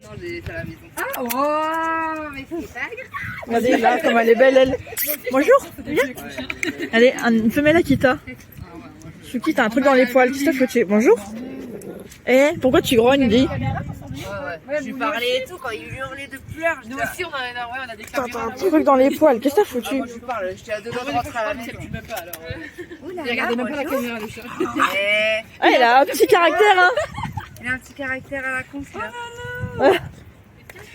À la maison. Ah, oh, mais c'est ça. Regardez là, comme elle est belle, elle. Bonjour, viens. Allez, une femelle Akita. Suki, t'as un truc dans les poils, qu'est-ce que t'as foutu? Bonjour. Eh, pourquoi tu grognes, dis? Je lui parlais et tout, quand il hurlait de pleurs. Nous aussi, on a des T'as un truc dans les poils, qu'est-ce que t'as foutu? Je lui parle, j'étais à deux doigts de rentrer à la maison. Regardez même pas la caméra, le chat. Ah, il a un petit caractère, hein. Il a un petit caractère à la con, là.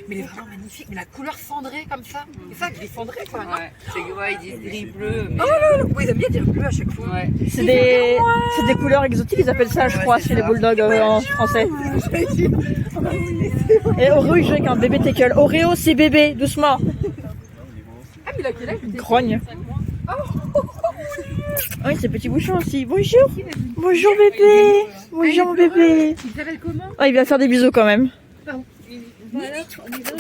Mais il est vraiment magnifique. Mais la couleur cendrée comme ça. C'est ça qu'il est cendré, quoi. Ouais, c'est ouais, ils disent gris bleu. Oh là là, ils aiment bien dire bleu à chaque fois. Ouais. C'est des couleurs exotiques, ils appellent ça, je crois, chez les bulldogs en français. Et Oreo, il joue avec un bébé teckle. Oreo, c'est bébé, doucement. Ah, mais il a quel âge? Il grogne. Oui, c'est petit bouchon aussi. Bonjour. Bonjour bébé. Bonjour mon bébé. Il s'appelle comment? Oh, il vient faire des bisous quand même. Voilà, on y va.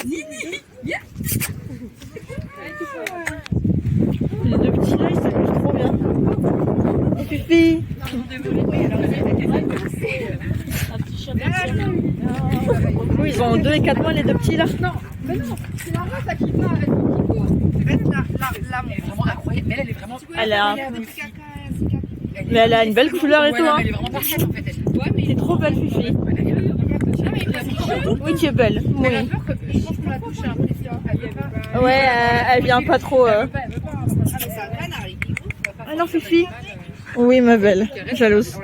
Les deux petits là, ils s'amusent trop bien. Et Fifi. Oui, ils ont 2 et 4 mois les deux petits là. Non, mais non, c'est la race à qui va avec Kiko. Là, Elle est vraiment incroyable. Mais elle est vraiment. Mais elle a une belle couleur et tout. Hein. Elle est vraiment parfaite en fait. Ouais, mais C'est trop belle Fifi. Oui, tu es belle. Oui. je pense qu'on la touche un peu. Ouais, elle vient pas trop. Alors Fifi. Oui, ma belle. Jalouse.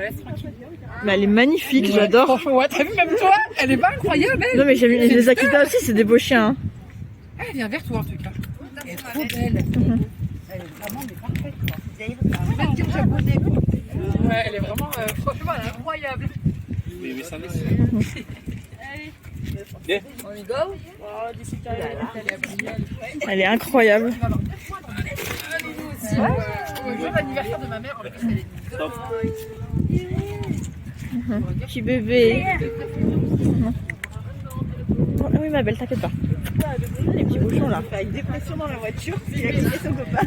Mais elle est magnifique, j'adore. Franchement, ouais, t'as vu même toi? Elle est pas incroyable, elle? Non mais j'aime les Akita aussi, c'est des beaux chiens. Hein. Elle vient vers toi en tout cas. Elle est trop belle. Elle est vraiment parfaite quoi. Même dire j'aime beaucoup. Ouais, elle est vraiment, franchement, elle est incroyable. Mais ça me on y go. Elle est incroyable. Le jour d'anniversaire de ma mère, en plus, elle est Petit bébé. Oh, oui ma belle, t'inquiète pas. Les petits bouchons là. Il a une dépression dans la voiture, puis il a quitté son copain.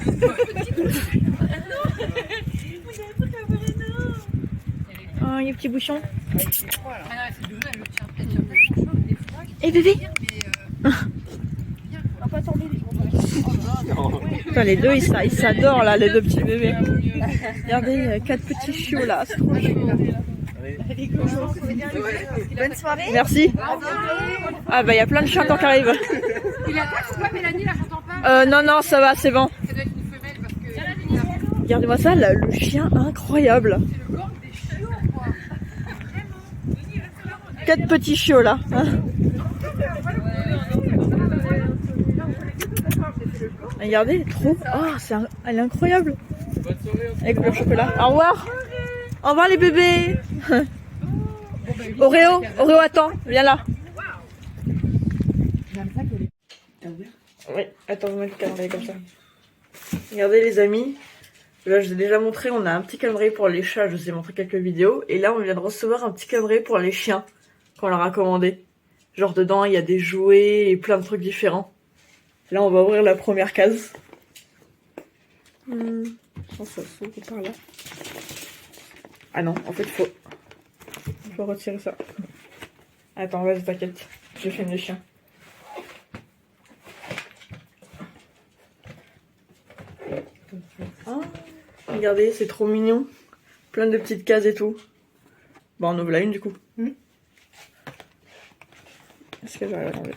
Oh, les petits bouchons. Ah non, c'est du vrai, le tien. Eh bébé. Putain, les deux ils s'adorent là, les deux petits bébés. Regardez, 4 petits chiots là, c'est trop chou. Bonne soirée. Merci. Ah bah il y a plein de chiens qui arrivent. Il attaque ou pas, Mélanie, là, j'entends pas? Non, ça va, c'est bon. Ça doit être une femelle parce que. Regardez-moi ça, le chien incroyable. 4 petits chiots là. Regardez, trop. Oh, elle est incroyable. Avec le chocolat. Au revoir. Au revoir les bébés. Oreo, attends, viens là. Oui, attends, je vais mettre le calendrier comme ça. Regardez les amis. Là, je vous ai déjà montré, on a un petit calendrier pour les chats, je vous ai montré quelques vidéos. Et là, on vient de recevoir un petit calendrier pour les chiens qu'on leur a commandé. Genre dedans, il y a des jouets et plein de trucs différents. Là, on va ouvrir la première case. Ça s'ouvre par là. Ah non, en fait, faut retirer ça. Attends, vas-y, t'inquiète. Je filme les chiens. Ah, regardez, c'est trop mignon. Plein de petites cases et tout. Bon, on ouvre la une du coup. Est-ce que j'arrive à l'enlever?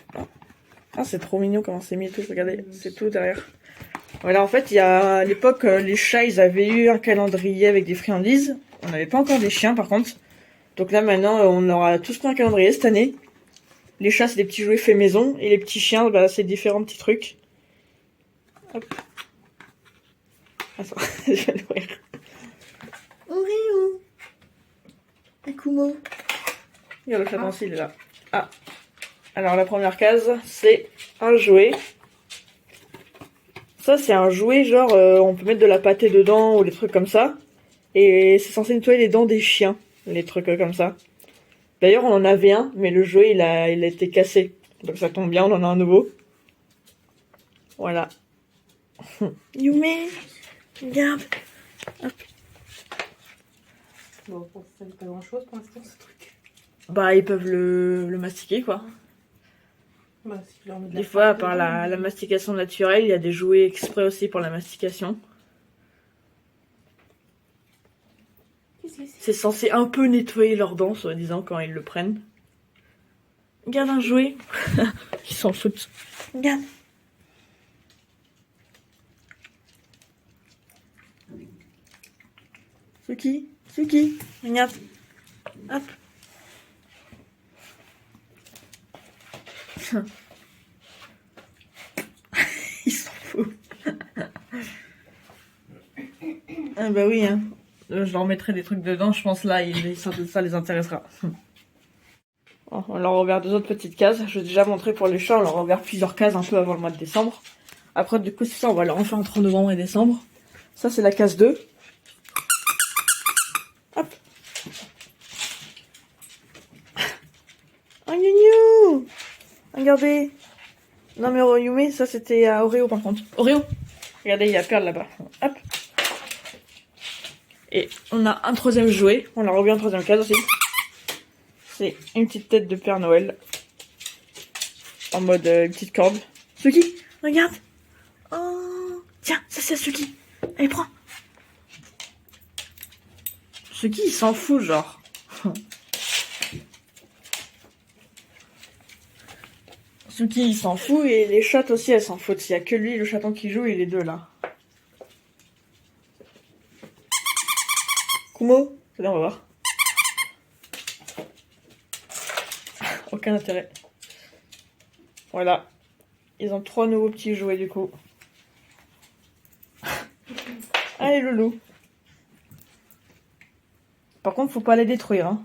Ah, c'est trop mignon comment c'est mis et tout. Regardez, c'est tout derrière. Voilà, en fait, il y a à l'époque, les chats, ils avaient eu un calendrier avec des friandises. On n'avait pas encore des chiens par contre. Donc là, maintenant, on aura tous pris un calendrier cette année. Les chats, c'est des petits jouets faits maison. Et les petits chiens, bah, c'est différents petits trucs. Hop. Attends, je vais l'ouvrir. Oreo. Akumo. Regarde le chaton aussi, il est là. Ah. Alors la première case, c'est un jouet. Ça, c'est un jouet genre, on peut mettre de la pâtée dedans ou des trucs comme ça. Et c'est censé nettoyer les dents des chiens, les trucs comme ça. D'ailleurs, on en avait un, mais le jouet, il a été cassé. Donc ça tombe bien, on en a un nouveau. Voilà. Yume, regarde. Hop. Bon, ça ne fait pas grand chose pour l'instant ce truc. Bah, ils peuvent le mastiquer, quoi. Des fois, à part la mastication naturelle, il y a des jouets exprès aussi pour la mastication. C'est censé un peu nettoyer leurs dents, soi-disant, quand ils le prennent. Regarde un jouet. Ils s'en foutent. Regarde. Suki, regarde. Hop. Ils s'en foutent. Ah bah oui, hein. Je leur mettrai des trucs dedans, je pense là, ça les intéressera. Bon, on leur ouvert 2 autres petites cases. Je vous ai déjà montré pour les chats, on leur a ouvert plusieurs cases un peu avant le mois de décembre. Après, du coup, c'est ça, on va leur en faire entre novembre et décembre. Ça, c'est la case 2. Hop. Oh, gnou. Regardez. Non, mais Yume, ça, c'était à Oreo, par contre. Oreo. Regardez, il y a Perle là-bas. Hop. Et on a un 3e jouet. On leur a ouvert une 3e case aussi. C'est une petite tête de Père Noël. En mode une petite corde. Suki, regarde. Oh. Tiens, ça c'est Suki. Allez, prends. Suki, il s'en fout, genre. Suki, il s'en fout. Et les chattes aussi, elles s'en foutent. Il n'y a que lui, le chaton qui joue, et les 2 là. Kumo, c'est bien, on va voir. Aucun intérêt. Voilà. Ils ont 3 nouveaux petits jouets du coup. Allez loulou. Par contre, faut pas les détruire. Hein.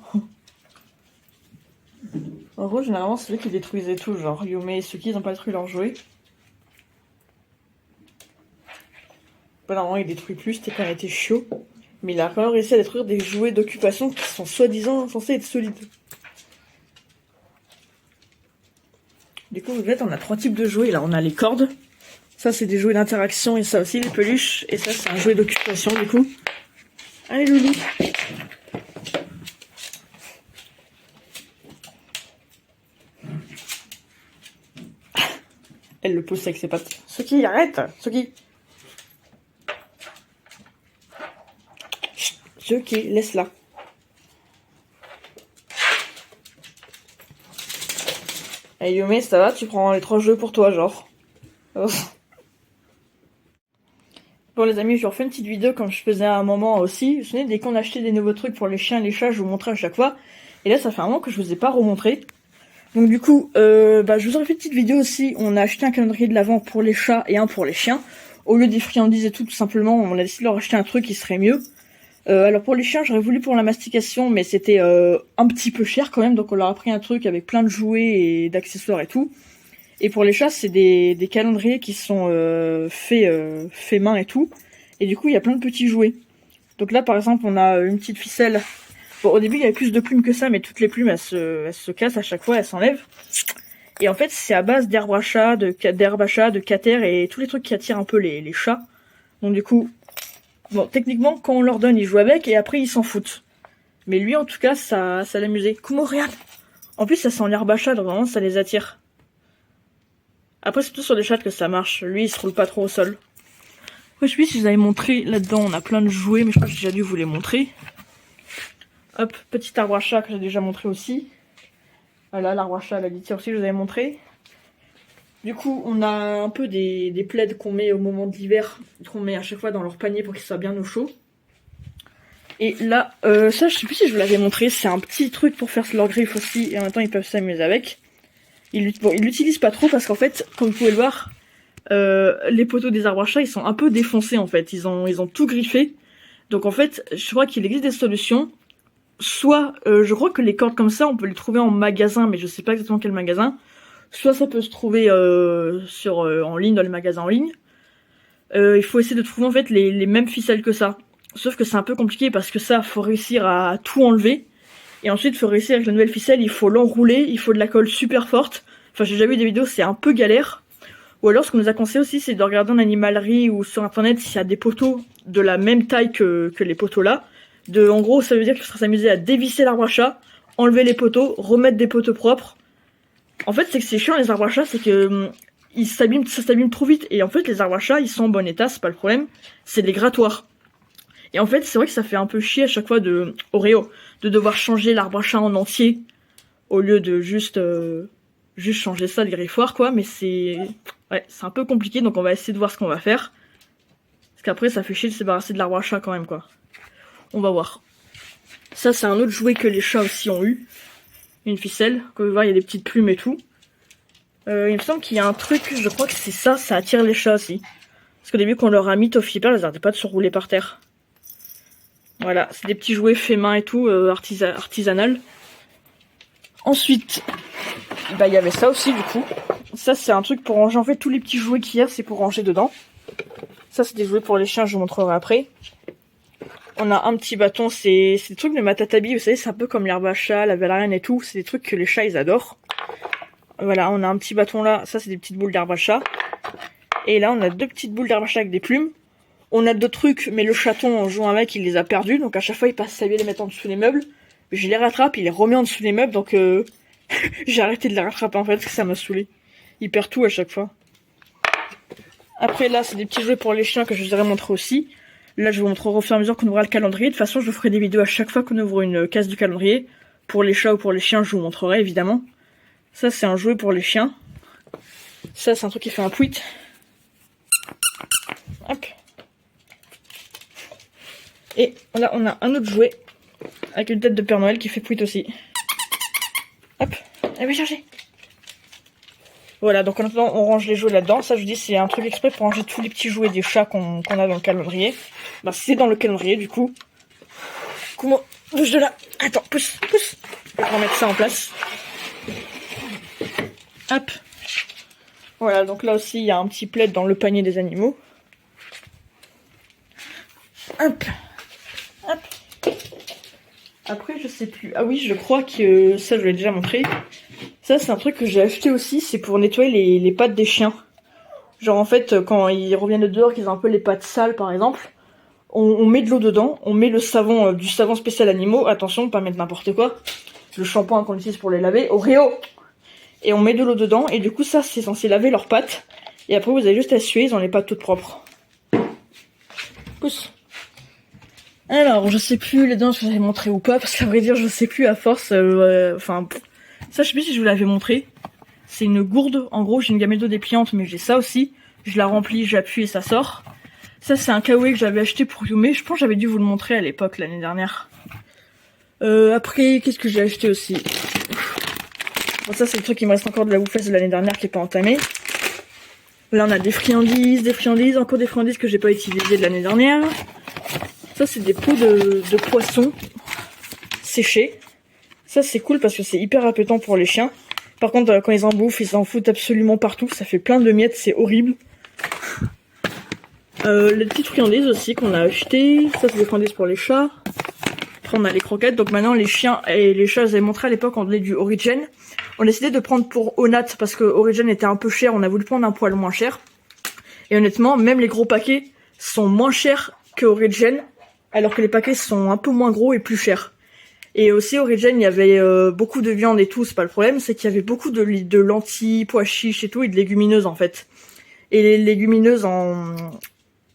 En gros, généralement, c'est eux qui détruisaient tout. Genre, Yume et Suki, ils ont pas détruit leurs jouets. Bon, normalement, il détruit plus, c'était quand il était chaud. Mais il a quand même réussi à détruire des jouets d'occupation qui sont soi-disant censés être solides. Du coup, vous voyez, on a 3 types de jouets. Là, on a les cordes. Ça, c'est des jouets d'interaction. Et ça aussi, les peluches. Et ça, c'est un jouet d'occupation, du coup. Allez, loulou. Elle le pousse avec ses pattes. Suki, arrête. Suki. Suki, laisse-la. Et Yume, ça va, tu prends les 3 jeux pour toi, genre. Oh. Bon les amis, je vous refais une petite vidéo comme je faisais à un moment aussi. Vous vous souvenez, dès qu'on achetait des nouveaux trucs pour les chiens et les chats, je vous montrais à chaque fois. Et là, ça fait un moment que je vous ai pas remontré. Donc du coup, je vous aurais fait une petite vidéo aussi. On a acheté un calendrier de l'Avent pour les chats et un pour les chiens. Au lieu des friandises et tout simplement, on a décidé de leur acheter un truc qui serait mieux. Alors pour les chiens, j'aurais voulu pour la mastication, mais c'était un petit peu cher quand même, donc on leur a pris un truc avec plein de jouets et d'accessoires et tout. Et pour les chats, c'est des calendriers qui sont faits main et tout. Et du coup, il y a plein de petits jouets. Donc là, par exemple, on a une petite ficelle. Bon, au début, il y avait plus de plumes que ça, mais toutes les plumes, elles se cassent à chaque fois, elles s'enlèvent. Et en fait, c'est à base d'herbe à chat, d'herbe à chat, de cater et tous les trucs qui attirent un peu les chats. Donc du coup... Bon, techniquement, quand on leur donne, ils jouent avec et après ils s'en foutent. Mais lui, en tout cas, ça l'amusait. Kumo, regarde. En plus, ça sent l'herbe à chat, donc vraiment, ça les attire. Après, c'est plutôt sur les chats que ça marche. Lui, il se roule pas trop au sol. Ouais, je sais pas si je vous avais montré. Là-dedans, on a plein de jouets, mais je crois que j'ai déjà dû vous les montrer. Hop, petit arbre à chat que j'ai déjà montré aussi. Voilà, l'arbre à chat, la litière aussi, je vous avais montré. Du coup, on a un peu des plaids qu'on met au moment de l'hiver, qu'on met à chaque fois dans leur panier pour qu'ils soient bien au chaud. Et là, ça, je sais plus si je vous l'avais montré, c'est un petit truc pour faire leur griffe aussi, et en même temps, ils peuvent s'amuser avec. Ils l'utilisent pas trop parce qu'en fait, comme vous pouvez le voir, les poteaux des arbres à chat, ils sont un peu défoncés en fait. Ils ont tout griffé. Donc en fait, je crois qu'il existe des solutions. Soit, je crois que les cordes comme ça, on peut les trouver en magasin, mais je sais pas exactement quel magasin. Soit ça peut se trouver en ligne, dans les magasins en ligne. Il faut essayer de trouver en fait les mêmes ficelles que ça. Sauf que c'est un peu compliqué parce que ça, faut réussir à tout enlever. Et ensuite, faut réussir avec la nouvelle ficelle, il faut l'enrouler, il faut de la colle super forte. Enfin, j'ai déjà vu des vidéos, c'est un peu galère. Ou alors, ce qu'on nous a conseillé aussi, c'est de regarder en animalerie ou sur internet s'il y a des poteaux de la même taille que les poteaux là. En gros, ça veut dire qu'il faudra s'amuser à dévisser l'arbre à chat, enlever les poteaux, remettre des poteaux propres. En fait, c'est que c'est chiant les arbres à chat, c'est que ça s'abîme trop vite. Et en fait, les arbres à chat, ils sont en bon état, c'est pas le problème. C'est les grattoirs. Et en fait, c'est vrai que ça fait un peu chier à chaque fois Oreo, de devoir changer l'arbre à chat en entier, au lieu de juste changer ça, le griffoir, quoi. Mais c'est un peu compliqué, donc on va essayer de voir ce qu'on va faire. Parce qu'après, ça fait chier de se débarrasser de l'arbre à chat quand même, quoi. On va voir. Ça, c'est un autre jouet que les chats aussi ont eu. Une ficelle. Comme vous voyez, il y a des petites plumes et tout. Il me semble qu'il y a un truc, je crois que c'est ça attire les chats aussi. Parce qu'au début, quand on leur a mis Toffee Pearl, elles arrêtaient pas de se rouler par terre. Voilà, c'est des petits jouets faits main et tout, artisanal. Ensuite, bah il y avait ça aussi du coup. Ça c'est un truc pour ranger, en fait tous les petits jouets qu'il y a c'est pour ranger dedans. Ça c'est des jouets pour les chiens, je vous montrerai après. On a un petit bâton, c'est des trucs de Matatabi, vous savez c'est un peu comme l'herbe à chat, la valériane et tout. C'est des trucs que les chats ils adorent. Voilà, on a un petit bâton là, ça c'est des petites boules d'herbe à chat. Et là on a deux petites boules d'herbe à chat avec des plumes. On a d'autres trucs, mais le chaton en jouant avec il les a perdus, donc à chaque fois il passe sa vie à les mettre en dessous des meubles. Je les rattrape, il les remet en dessous des meubles, donc j'ai arrêté de les rattraper en fait, parce que ça m'a saoulé. Il perd tout à chaque fois. Après là, c'est des petits jouets pour les chiens que je vous aurais montré aussi. Là, je vous montrerai au fur et à mesure qu'on ouvrira le calendrier. De toute façon, je vous ferai des vidéos à chaque fois qu'on ouvre une case du calendrier. Pour les chats ou pour les chiens, je vous montrerai évidemment. Ça, c'est un jouet pour les chiens. Ça, c'est un truc qui fait un pouit. Hop. Et là, on a un autre jouet avec une tête de Père Noël qui fait pouit aussi. Hop, elle va chercher. Voilà, donc en attendant, on range les jouets là-dedans. Ça, je vous dis, c'est un truc exprès pour ranger tous les petits jouets des chats qu'on a dans le calendrier. Bah, c'est dans le calendrier, du coup. Comment? Bouge de là. Attends, pousse. On va remettre ça en place. Hop. Voilà, donc là aussi, il y a un petit plaid dans le panier des animaux. Hop. Après, je sais plus. Ah oui, je crois que ça, je l'ai déjà montré. Ça, c'est un truc que j'ai acheté aussi. C'est pour nettoyer les pattes des chiens. Genre, en fait, quand ils reviennent de dehors, qu'ils ont un peu les pattes sales, par exemple, on met de l'eau dedans. On met le savon, du savon spécial animaux. Attention, pas mettre n'importe quoi. Le shampoing qu'on utilise pour les laver. Oreo! Et on met de l'eau dedans. Et du coup, ça, c'est censé laver leurs pattes. Et après, vous avez juste à suer. Ils ont les pattes toutes propres. Pousse. Alors, je sais plus les dents si je vous avais montré ou pas, parce qu'à vrai dire, je sais plus à force. Enfin, ça, je sais plus si je vous l'avais montré. C'est une gourde. En gros, j'ai une gamelle d'eau dépliante, mais j'ai ça aussi. Je la remplis, j'appuie et ça sort. Ça, c'est un kawaii que j'avais acheté pour Yume. Je pense que j'avais dû vous le montrer à l'époque, l'année dernière. Après, qu'est-ce que j'ai acheté aussi? Bon, ça, c'est le truc qui me reste encore de la bouffesse de l'année dernière qui est pas entamée. Là, on a des friandises, encore des friandises que j'ai pas utilisées de l'année dernière. Ça, c'est des pots de poissons séchés. Ça, c'est cool parce que c'est hyper appétant pour les chiens. Par contre, quand ils en bouffent, ils s'en foutent absolument partout. Ça fait plein de miettes, c'est horrible. Les petites friandises aussi qu'on a achetées. Ça, c'est des friandises pour les chats. Après, on a les croquettes. Donc maintenant, les chiens et les chats, j'avais montré à l'époque, on donnait du Origen. On a décidé de prendre pour Onat parce que Origen était un peu cher. On a voulu prendre un poil moins cher. Et honnêtement, même les gros paquets sont moins chers que Origen. Alors que les paquets sont un peu moins gros et plus chers. Et aussi Origen, il y avait beaucoup de viande et tout, c'est pas le problème, c'est qu'il y avait beaucoup de lentilles, pois chiches et tout, et de légumineuses en fait. Et les légumineuses en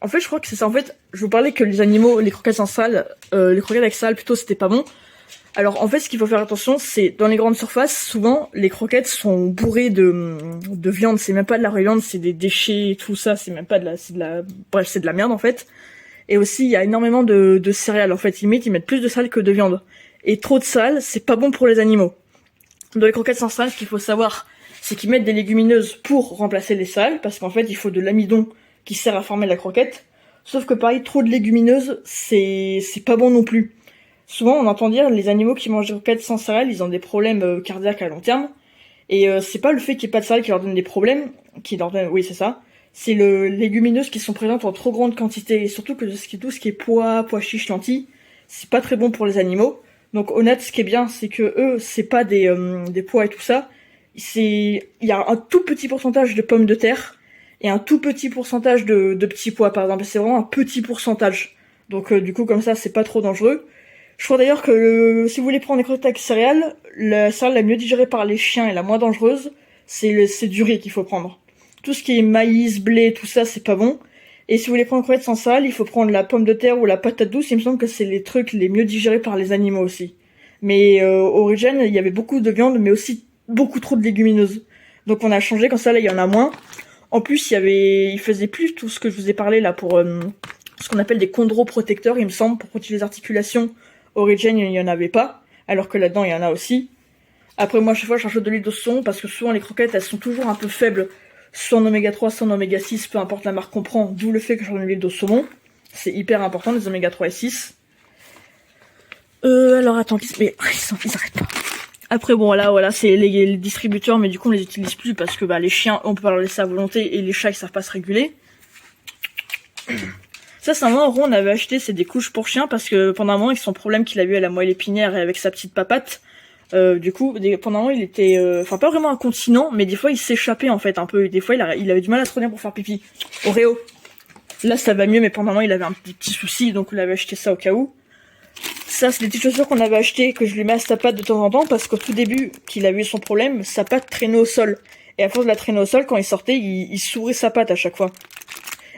fait, je crois que c'est ça. En fait, je vous parlais que les animaux, les croquettes sans sale, les croquettes avec sale plutôt, c'était pas bon. Alors en fait, ce qu'il faut faire attention, c'est dans les grandes surfaces, souvent les croquettes sont bourrées de viande. C'est même pas de la vraie viande, c'est des déchets et tout ça. C'est même pas bref, c'est de la merde en fait. Et aussi, il y a énormément de céréales. En fait, ils mettent plus de sel que de viande. Et trop de sel, c'est pas bon pour les animaux. Dans les croquettes sans sel, ce qu'il faut savoir, c'est qu'ils mettent des légumineuses pour remplacer les sales, parce qu'en fait, il faut de l'amidon qui sert à former la croquette. Sauf que pareil, trop de légumineuses, c'est pas bon non plus. Souvent, on entend dire, les animaux qui mangent des croquettes sans céréales, ils ont des problèmes cardiaques à long terme. Et c'est pas le fait qu'il n'y ait pas de céréales qui leur donne des problèmes, oui, c'est ça. C'est les légumineuses qui sont présentes en trop grande quantité. Et surtout que tout ce qui est pois chiches, lentilles, c'est pas très bon pour les animaux. Donc honnête, ce qui est bien, c'est que eux, c'est pas des pois et tout ça. Il y a un tout petit pourcentage de pommes de terre et un tout petit pourcentage de petits pois, par exemple. C'est vraiment un petit pourcentage. Donc du coup, comme ça, c'est pas trop dangereux. Je crois d'ailleurs que si vous voulez prendre des croquettes avec céréales, la céréale la mieux digérée par les chiens et la moins dangereuse, c'est du riz qu'il faut prendre. Tout ce qui est maïs, blé, tout ça, c'est pas bon. Et si vous voulez prendre des croquettes sans céréales, il faut prendre la pomme de terre ou la patate douce. Il me semble que c'est les trucs les mieux digérés par les animaux aussi. Mais Origin, il y avait beaucoup de viande, mais aussi beaucoup trop de légumineuses. Donc on a changé, quand ça là, il y en a moins. En plus, il faisait plus tout ce que je vous ai parlé là pour ce qu'on appelle des chondroprotecteurs, il me semble, pour protéger les articulations. Origin, il y en avait pas, alors que là-dedans, il y en a aussi. Après, moi, à chaque fois, je rajoute de l'huile de saumon, parce que souvent, les croquettes, elles sont toujours un peu faibles, soit en oméga 3, soit en oméga 6, peu importe la marque qu'on prend, d'où le fait que je rajoute de l'huile de saumon. C'est hyper important, les oméga 3 et 6. Alors, attends, mais ils arrêtent pas. Après, bon, là, voilà, c'est les distributeurs, mais du coup, on les utilise plus, parce que, les chiens, on peut pas leur laisser à volonté, et les chats, ils savent pas se réguler. Ça, c'est un moment où on avait acheté, c'est des couches pour chiens, parce que pendant un moment, avec son problème qu'il a eu à la moelle épinière et avec sa petite papate, du coup, pendant un moment, il était, pas vraiment incontinent, mais des fois, il s'échappait, en fait, un peu. Des fois, il avait du mal à se retenir pour faire pipi. Oreo. Là, ça va mieux, mais pendant un moment, il avait un petit souci, donc on avait acheté ça au cas où. Ça, c'est des petites chaussures qu'on avait achetées, que je lui mets à sa patte de temps en temps, parce qu'au tout début, qu'il a eu son problème, sa patte traînait au sol. Et à force de la traîner au sol, quand il sortait, il s'ouvrait sa patte à chaque fois.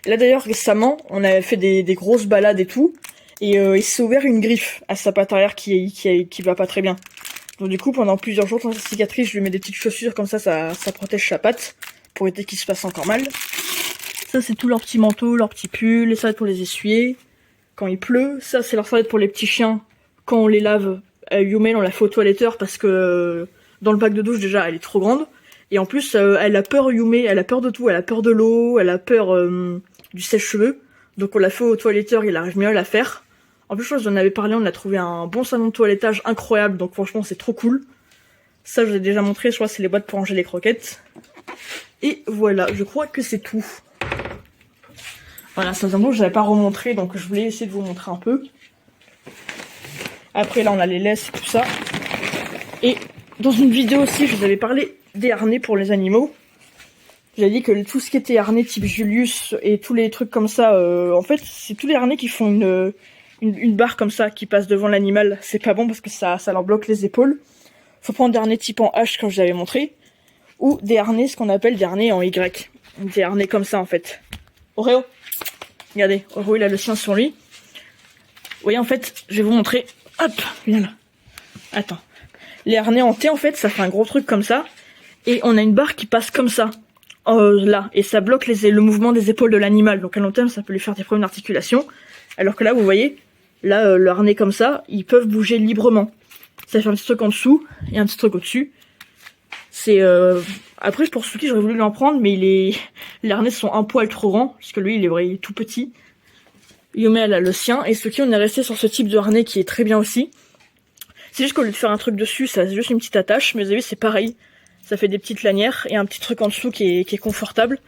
Là d'ailleurs récemment, on avait fait des grosses balades et tout, et il s'est ouvert une griffe à sa patte arrière qui va pas très bien. Donc du coup pendant plusieurs jours dans sa cicatrice, je lui mets des petites chaussures comme ça protège sa patte, pour éviter qu'il se passe encore mal. Ça c'est tout leur petit manteau, leur petit pull, les serviettes pour les essuyer, quand il pleut. Ça c'est leur serviette pour les petits chiens, quand on les lave. Yumel on la fait au toiletteur parce que dans le bac de douche déjà elle est trop grande. Et en plus elle a peur Yumel, elle a peur de tout, elle a peur de l'eau, elle a peur du sèche-cheveux, donc on l'a fait au toiletteur, il arrive mieux à la faire. En plus, je crois que j'en avais parlé, on a trouvé un bon salon de toilettage incroyable, donc franchement c'est trop cool. Ça je vous ai déjà montré, je crois que c'est les boîtes pour ranger les croquettes. Et voilà, je crois que c'est tout. Voilà, ça faisait un bout que j'avais pas remontré, donc je voulais essayer de vous montrer un peu. Après là on a les laisses, tout ça. Et dans une vidéo aussi, je vous avais parlé des harnais pour les animaux. J'ai dit que tout ce qui était harnais type Julius et tous les trucs comme ça, en fait, c'est tous les harnais qui font une barre comme ça, qui passe devant l'animal. C'est pas bon parce que ça leur bloque les épaules. Faut prendre des harnais type en H, comme je vous avais montré. Ou des harnais, ce qu'on appelle des harnais en Y. Des harnais comme ça, en fait. Oreo. Regardez, Oreo, il a le sien sur lui. Vous voyez, en fait, je vais vous montrer. Hop, viens là. Attends. Les harnais en T, en fait, ça fait un gros truc comme ça. Et on a une barre qui passe comme ça. Là, et ça bloque le mouvement des épaules de l'animal, donc à long terme ça peut lui faire des problèmes d'articulation, alors que là vous voyez, là le harnais comme ça, ils peuvent bouger librement. Ça fait un petit truc en dessous et un petit truc au-dessus. C'est après pour Suki j'aurais voulu lui en prendre, mais les harnais sont un poil trop grands, parce que lui il est tout petit. Yume elle a le sien, et Suki on est resté sur ce type de harnais qui est très bien aussi. C'est juste qu'au lieu de faire un truc dessus, ça c'est juste une petite attache, mais vous avez vu c'est pareil. Ça fait des petites lanières et un petit truc en dessous qui est confortable.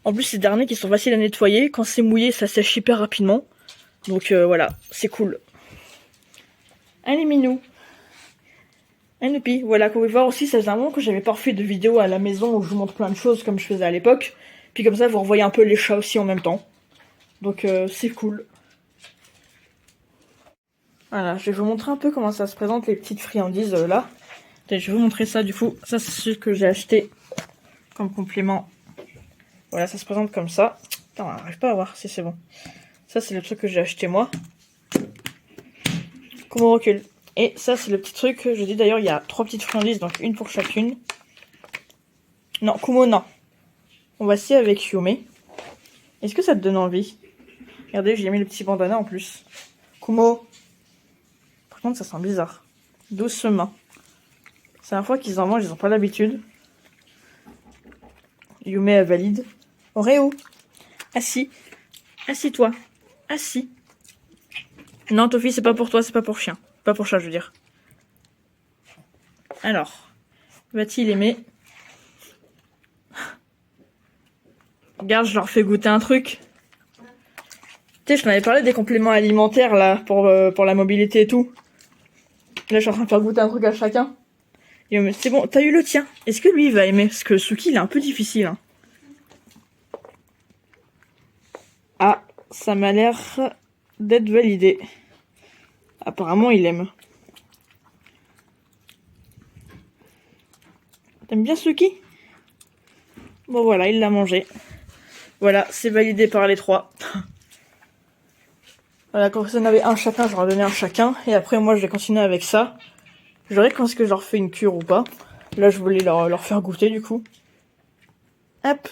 En plus, c'est des harnais qui sont faciles à nettoyer. Quand c'est mouillé, ça sèche hyper rapidement. Donc voilà, c'est cool. Allez, minou. Noupi. Voilà, vous pouvez voir aussi, ça faisait un moment que j'avais pas refait de vidéo à la maison où je vous montre plein de choses comme je faisais à l'époque. Puis comme ça, vous revoyez un peu les chats aussi en même temps. Donc c'est cool. Voilà, je vais vous montrer un peu comment ça se présente les petites friandises là. Je vais vous montrer ça du coup. Ça c'est ce que j'ai acheté comme complément. Voilà, ça se présente comme ça. Putain, on n'arrive pas à voir si c'est bon. Ça c'est le truc que j'ai acheté moi. Comment on recule. Et ça c'est le petit truc. Je dis d'ailleurs il y a 3 petites friandises, donc une pour chacune. Non, Kumo non. On va essayer avec Yume. Est-ce que ça te donne envie? Regardez, j'ai mis le petit bandana en plus. Kumo. Par contre ça sent bizarre. Doucement. C'est la fois qu'ils en mangent, ils n'ont pas l'habitude. Yume elle valide. Oreo. Assis. Assis-toi. Assis. Non, Tofi, c'est pas pour toi, c'est pas pour chien. Pas pour chat, je veux dire. Alors. Va-t-il aimer? Regarde, je leur fais goûter un truc. Tu sais, je t'en avais parlé des compléments alimentaires, là, pour la mobilité et tout. Là, je suis en train de faire goûter un truc à chacun. C'est bon, t'as eu le tien. Est-ce que lui, il va aimer? Parce que Suki, il est un peu difficile. Hein. Ah, ça m'a l'air d'être validé. Apparemment, il aime. T'aimes bien Suki? Bon voilà, il l'a mangé. Voilà, c'est validé par les 3. Voilà, quand vous en avez un chacun, je leur ai donné un chacun. Et après, moi, je vais continuer avec ça. Je verrai quand est-ce que je leur fais une cure ou pas. Là, je voulais leur faire goûter, du coup. Hop.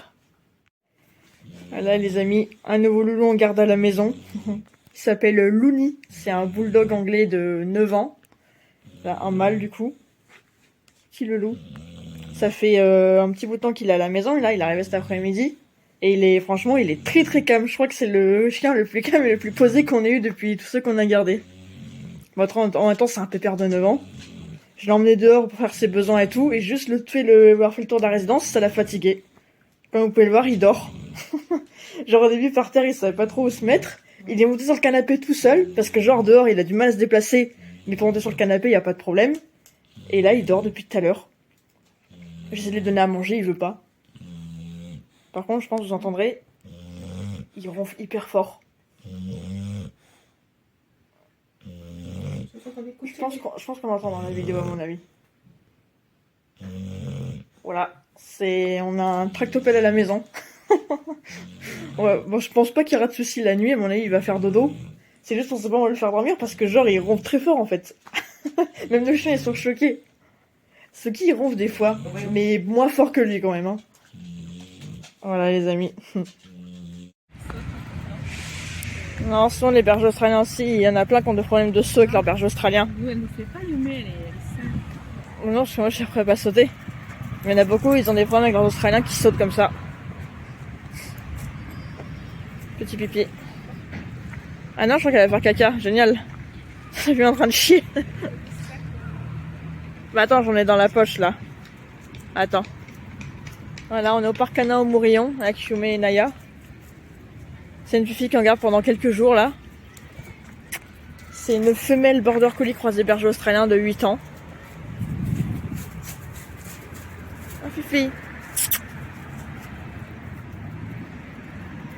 Voilà, les amis, un nouveau loulou on garde à la maison. Il s'appelle Looney. C'est un bulldog anglais de 9 ans. Là, un mâle, du coup. Petit loulou. Ça fait un petit bout de temps qu'il est à la maison. Et là, il est arrivé cet après-midi. Et franchement, il est très très calme. Je crois que c'est le chien le plus calme et le plus posé qu'on ait eu depuis tous ceux qu'on a gardés. Bon, en même temps, c'est un pépère de 9 ans. Je l'ai emmené dehors pour faire ses besoins et tout. Et juste avoir fait le tour de la résidence, ça l'a fatigué. Comme vous pouvez le voir, il dort. Genre au début, par terre, il savait pas trop où se mettre. Il est monté sur le canapé tout seul. Parce que genre dehors, il a du mal à se déplacer. Mais pour monter sur le canapé, il y a pas de problème. Et là, il dort depuis tout à l'heure. J'essaie de lui donner à manger, il veut pas. Par contre, je pense que vous entendrez, il ronfle hyper fort. Je pense qu'on l'entend dans la vidéo, à mon avis. Voilà, on a un tractopelle à la maison. Ouais, bon, je pense pas qu'il y aura de soucis la nuit, à mon avis, il va faire dodo. C'est juste qu'on sait pas on va le faire dormir parce que genre, il ronfle très fort, en fait. Même nos chiens, ils sont choqués. Ceux qui ronflent des fois, mais moins fort que lui, quand même, hein. Voilà les amis. Non, sinon les bergers australiens aussi, il y en a plein qui ont des problèmes de saut avec leurs bergers australiens. Nous, elle nous fait pas allumer, elle est seule. Non, parce que moi je ne ferais pas sauter. Mais il y en a beaucoup, ils ont des problèmes avec leurs australiens qui sautent comme ça. Petit pipi. Ah non, je crois qu'elle va faire caca, génial. Je suis en train de chier. Bah attends, j'en ai dans la poche là. Attends. Voilà, on est au parc canin au Mourillon avec Yume et Naya. C'est une fille qu'on garde pendant quelques jours là. C'est une femelle border collie croisée berger australien de 8 ans. Oh Fifi.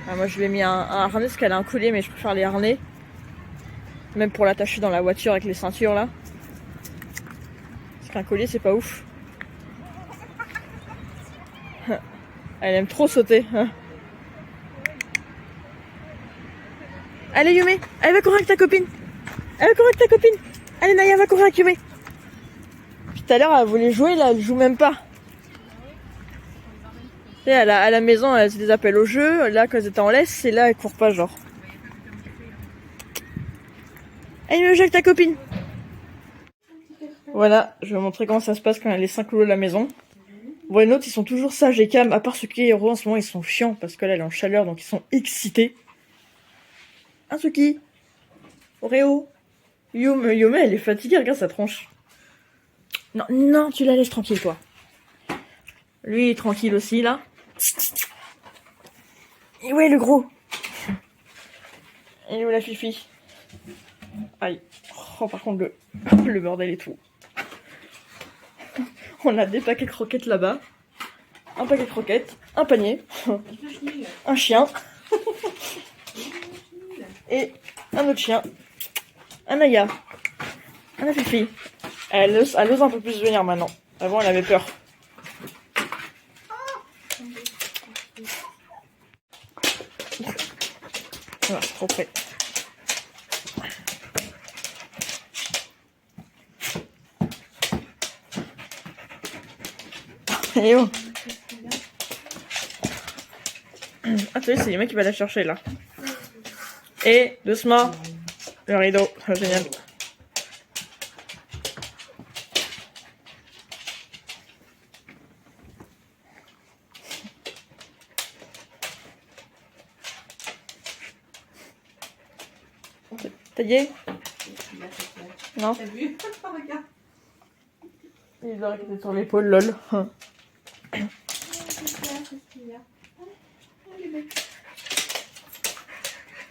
Ah, moi je lui ai mis un harnais parce qu'elle a un collier, mais je préfère les harnais. Même pour l'attacher dans la voiture avec les ceintures là. Parce qu'un collier c'est pas ouf. Elle aime trop sauter. Allez Yume, allez va courir avec ta copine. Elle va courir avec ta copine. Allez Naya, va courir avec Yume. Puis tout à l'heure elle voulait jouer, là elle joue même pas. Et à la maison elle se des appels au jeu, là quand elles étaient en laisse, et là elle court pas genre. Allez me jouer avec ta copine. Voilà, je vais vous montrer comment ça se passe quand il y a les 5 loulous à la maison. Bon, les nôtres, ils sont toujours sages et calmes, à part ceux qui, en ce moment, ils sont chiants, parce que là, elle est en chaleur, donc ils sont excités. Un Suki. Oreo. Yume, elle est fatiguée, regarde sa tronche. Non, non, tu la laisses tranquille, toi. Lui, il est tranquille aussi, là. Et ouais, le gros. Et où la Fifi? Aïe. Oh, par contre, le bordel et tout. On a des paquets de croquettes là-bas. Un paquet de croquettes, un panier, un chien, et un autre chien, un Aya, un Fifi. Elle ose un peu plus venir maintenant. Avant, elle avait peur. Voilà, c'est trop près. Et oh. Ah, tu sais, c'est Yuma qui va la chercher là. Et doucement, le rideau, c'est génial. Taillé? Non? T'as vu? Regarde. Il doit rester sur l'épaule, lol.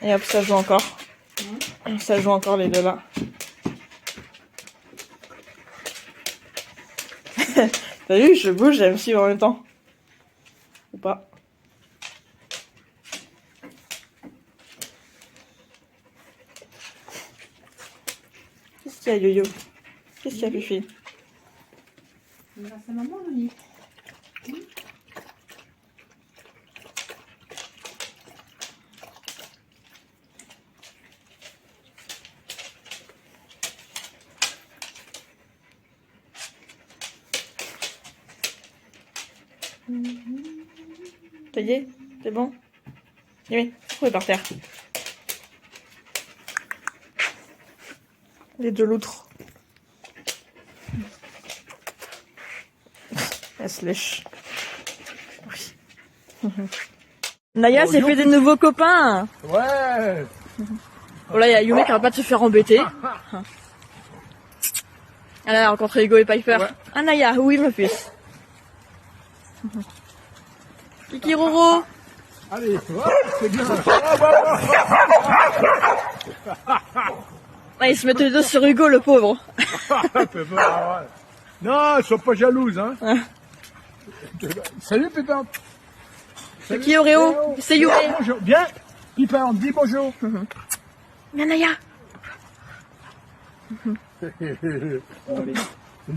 Et hop, ça joue encore. Ça joue encore les deux là. T'as vu, je bouge et me suivre en même temps. Ou pas. Qu'est-ce qu'il y a, Yo-Yo? Qu'est-ce qu'il y a, Fifi? C'est maman, Loni. Ça y est? C'est bon? Oui, trouvé par terre. Les deux loutres. Elle se lèche. Oui. Naya s'est fait des nouveaux copains. Ouais. Oh là, il y a Yume qui arrête pas de se faire embêter. Elle a rencontré Hugo et Piper. Ouais. Ah Naya, oui ma fils. Kiki Roro. Allez, ouais, c'est bien. Ah, ils se mettent les deux sur Hugo, le pauvre. Non, ils sont pas jalouses, hein. Salut, Pépin. C'est qui Oreo? C'est Yume. Bonjour. Viens, Pépin, dis bonjour. Viens Naya. C'est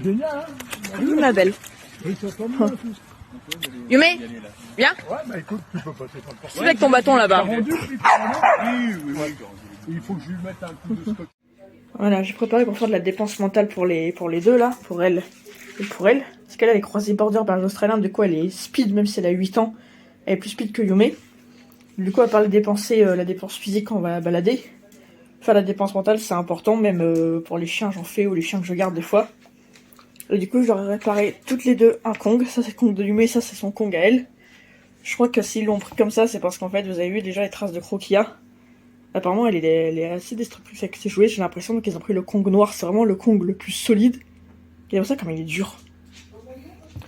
génial, hein. Oui ma belle. Ils sont pas mal, tous. Yume, viens. Ouais, bah écoute, tu peux passer par le portail. C'est avec ton bâton là-bas. Rendu, oui. Il faut que je lui mette un coup de scotch. Voilà, j'ai préparé pour faire de la dépense mentale pour les deux là, pour elle et pour elle. Parce qu'elle est croisée border berger australien, du coup elle est speed, même si elle a 8 ans. Elle est plus speed que Yume. Du coup, à part de dépenser la dépense physique quand on va la balader, faire la dépense mentale c'est important, même pour les chiens j'en fais ou les chiens que je garde des fois. Et du coup, je leur ai réparé toutes les deux un Kong. Ça c'est le Kong de Yume, ça c'est son Kong à elle. Je crois que s'ils l'ont pris comme ça, c'est parce qu'en fait, vous avez vu déjà les traces de crocs qu'il y a. Apparemment, elle est assez destructrice avec ses jouets. J'ai l'impression qu'ils ont pris le Kong noir. C'est vraiment le Kong le plus solide. Et comme ça, comme il est dur.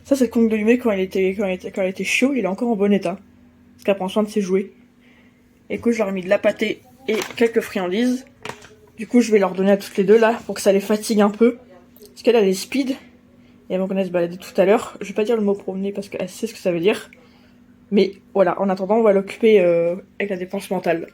Ça, c'est le Kong de Yume quand il était chiot. Il est encore en bon état. Parce qu'elle prend soin de ses jouets. Et que je leur ai mis de la pâtée et quelques friandises. Du coup, je vais leur donner à toutes les deux là pour que ça les fatigue un peu. Parce qu'elle a les speed. Et elles vont connaître se balader tout à l'heure. Je vais pas dire le mot promener parce qu'elle sait ce que ça veut dire. Mais voilà, en attendant, on va l'occuper avec la dépense mentale.